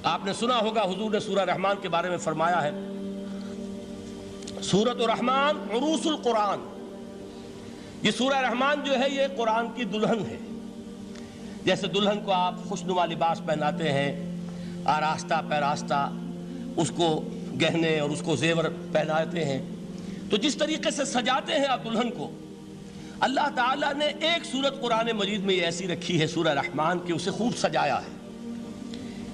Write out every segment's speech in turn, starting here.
آپ نے سنا ہوگا حضور نے سورہ رحمان کے بارے میں فرمایا ہے، سورۃ الرحمن عروس القرآن، یہ سورہ رحمان جو ہے یہ قرآن کی دلہن ہے۔ جیسے دلہن کو آپ خوشنما لباس پہناتے ہیں، آراستہ پیراستہ اس کو گہنے اور اس کو زیور پہناتے ہیں، تو جس طریقے سے سجاتے ہیں آپ دلہن کو، اللہ تعالیٰ نے ایک سورت قرآن مجید میں یہ ایسی رکھی ہے سورہ رحمان کہ اسے خوب سجایا ہے۔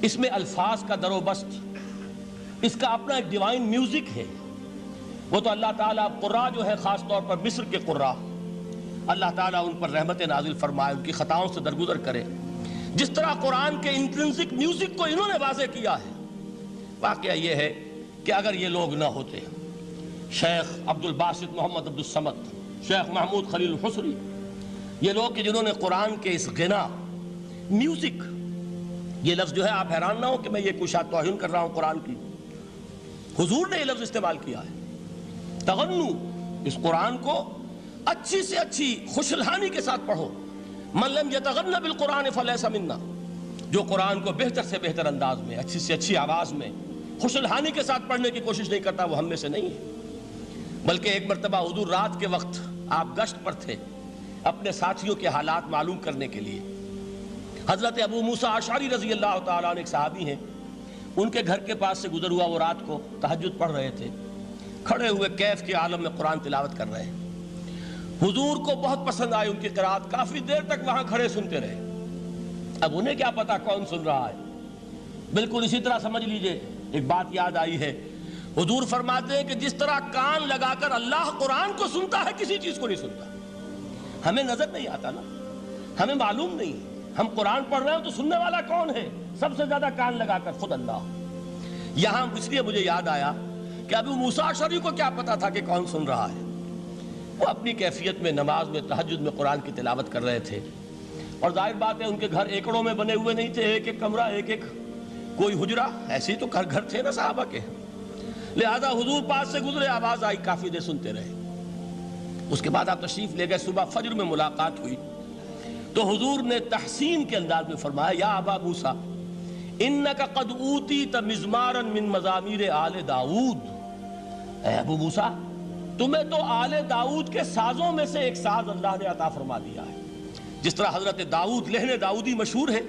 اس میں الفاظ کا در و بست، اس کا اپنا ایک ڈیوائن میوزک ہے۔ وہ تو اللہ تعالیٰ قراء جو ہے خاص طور پر مصر کے قراء، اللہ تعالیٰ ان پر رحمت نازل فرمائے، ان کی خطاؤں سے درگزر کرے۔ جس طرح قرآن کے انٹرنسک میوزک کو انہوں نے واضح کیا ہے، واقعہ یہ ہے کہ اگر یہ لوگ نہ ہوتے، شیخ عبد الباسط محمد عبد الصمد، شیخ محمود خلیل الحصری، یہ لوگ کہ جنہوں نے قرآن کے اس غنا، میوزک، یہ لفظ جو ہے آپ حیران نہ ہو کہ میں یہ کوئی شاید توہین کر رہا ہوں قرآن کی، حضور نے یہ لفظ استعمال کیا ہے، تغنو، اس قرآن کو اچھی سے اچھی خوشلہانی کے ساتھ پڑھو۔ من لم یتغن بالقرآن فلیس منا، جو قرآن کو بہتر سے بہتر انداز میں، اچھی سے اچھی آواز میں، خوشلہانی کے ساتھ پڑھنے کی کوشش نہیں کرتا، وہ ہم میں سے نہیں ہے۔ بلکہ ایک مرتبہ حضور رات کے وقت آپ گشت پر تھے اپنے ساتھیوں کے حالات معلوم کرنے کے لیے۔ حضرت ابو موسیٰ اشعری رضی اللہ تعالیٰ عنہ ایک صحابی ہیں، ان کے گھر کے پاس سے گزر ہوا، وہ رات کو تہجد پڑھ رہے تھے، کھڑے ہوئے کیف کے عالم میں قرآن تلاوت کر رہے ہیں۔ حضور کو بہت پسند آئی ان کی قرات، کافی دیر تک وہاں کھڑے سنتے رہے۔ اب انہیں کیا پتا کون سن رہا ہے، بالکل اسی طرح سمجھ لیجئے ایک بات یاد آئی ہے، حضور فرماتے ہیں کہ جس طرح کان لگا کر اللہ قرآن کو سنتا ہے کسی چیز کو نہیں سنتا۔ ہمیں نظر نہیں آتا نا، ہمیں معلوم نہیں، ہم قرآن پڑھ رہے ہیں تو سننے والا کون ہے؟ سب سے زیادہ کان لگا کر خود اللہ۔ یہاں اس لیے مجھے یاد آیا کہ ابو موسیٰ اشعری کو کیا پتا تھا کہ کون سن رہا ہے؟ وہ اپنی کیفیت میں نماز میں تہجد میں قرآن کی تلاوت کر رہے تھے، اور ظاہر بات ہے ان کے گھر ایکڑوں میں بنے ہوئے نہیں تھے، ایک ایک کمرہ، ایک ایک کوئی حجرہ، ایسے ہی تو گھر تھے نا صحابہ کے، لہذا حضور پاس سے گزرے، آواز آئی، کافی دیر سنتے رہے۔ اس کے بعد آپ تشریف لے گئے، صبح فجر میں ملاقات ہوئی تو حضور نے تحسین کے انداز میں فرمایا، یا ابا موسیٰ انک قد اوتیت مزمارا من مزامیر آل داؤد، اے ابو موسیٰ تمہیں تو آل داؤد کے سازوں میں سے ایک ساز اللہ نے عطا فرما دیا ہے۔ جس طرح حضرت داؤد، لہن داؤدی مشہور ہے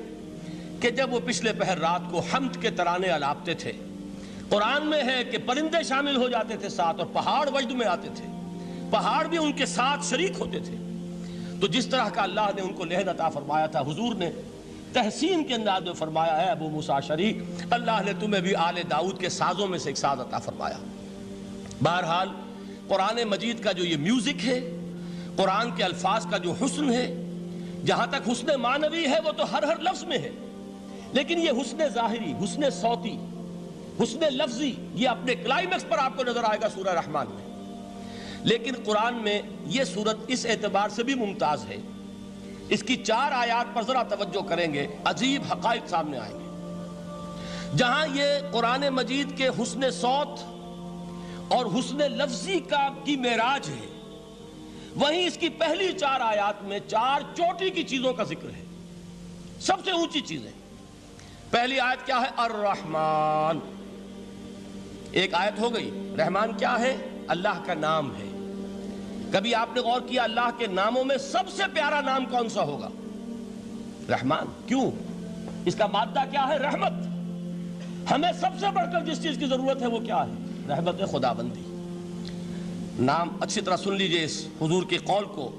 کہ جب وہ پچھلے پہر رات کو حمد کے ترانے الاپتے تھے، قرآن میں ہے کہ پرندے شامل ہو جاتے تھے ساتھ، اور پہاڑ وجد میں آتے تھے، پہاڑ بھی ان کے ساتھ شریک ہوتے تھے۔ تو جس طرح کا اللہ نے ان کو لہن عطا فرمایا تھا، حضور نے تحسین کے انداز میں فرمایا ہے ابو موسیٰ اشعری، اللہ نے تمہیں بھی آل داؤد کے سازوں میں سے ایک ساز عطا فرمایا۔ بہرحال قرآن مجید کا جو یہ میوزک ہے، قرآن کے الفاظ کا جو حسن ہے، جہاں تک حسن معنوی ہے وہ تو ہر لفظ میں ہے، لیکن یہ حسن ظاہری، حسن صوتی، حسن لفظی، یہ اپنے کلائمیکس پر آپ کو نظر آئے گا سورہ رحمان میں۔ لیکن قرآن میں یہ سورت اس اعتبار سے بھی ممتاز ہے، اس کی 4 آیات پر ذرا توجہ کریں گے، عجیب حقائق سامنے آئیں گے۔ جہاں یہ قرآن مجید کے حسن صوت اور حسن لفظی کی معراج ہے، وہیں اس کی پہلی 4 آیات میں 4 چوٹی کی چیزوں کا ذکر ہے، سب سے اونچی چیزیں۔ پہلی آیت کیا ہے؟ الرحمن، ایک آیت ہو گئی۔ رحمان کیا ہے؟ اللہ کا نام ہے۔ کبھی آپ نے غور کیا اللہ کے ناموں میں سب سے پیارا نام کون سا ہوگا؟ رحمان۔ کیوں؟ اس کا مادہ کیا ہے؟ رحمت۔ ہمیں سب سے بڑھ کر جس چیز کی ضرورت ہے وہ کیا ہے؟ رحمت خداوندی۔ نام اچھی طرح سن لیجئے اس حضور کے قول کو۔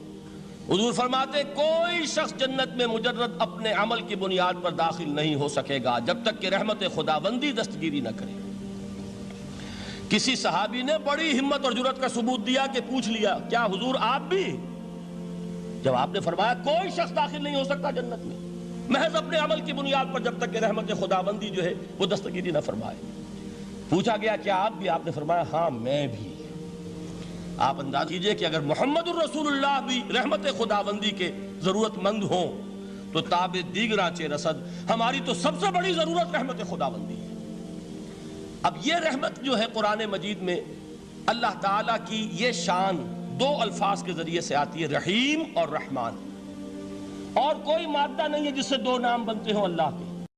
حضور فرماتے کوئی شخص جنت میں مجرد اپنے عمل کی بنیاد پر داخل نہیں ہو سکے گا جب تک کہ رحمت خداوندی دستگیری نہ کرے۔ کسی صحابی نے بڑی ہمت اور جرأت کا ثبوت دیا کہ پوچھ لیا، کیا حضور آپ بھی؟ جب آپ نے فرمایا کوئی شخص داخل نہیں ہو سکتا جنت میں محض اپنے عمل کی بنیاد پر جب تک کہ رحمت خداوندی جو ہے وہ دستگیری نہ فرمائے۔ پوچھا گیا کیا آپ بھی؟ آپ نے فرمایا ہاں میں بھی۔ آپ انداز کیجئے کہ اگر محمد الرسول اللہ بھی رحمت خداوندی کے ضرورت مند ہوں تو تاب دیگراں چے رسد، ہماری تو سب سے بڑی ضرورت رحمت خداوندی ہے۔ اب یہ رحمت جو ہے قرآن مجید میں اللہ تعالیٰ کی یہ شان 2 الفاظ کے ذریعے سے آتی ہے، رحیم اور رحمان، اور کوئی مادہ نہیں ہے جس سے 2 نام بنتے ہوں اللہ کے۔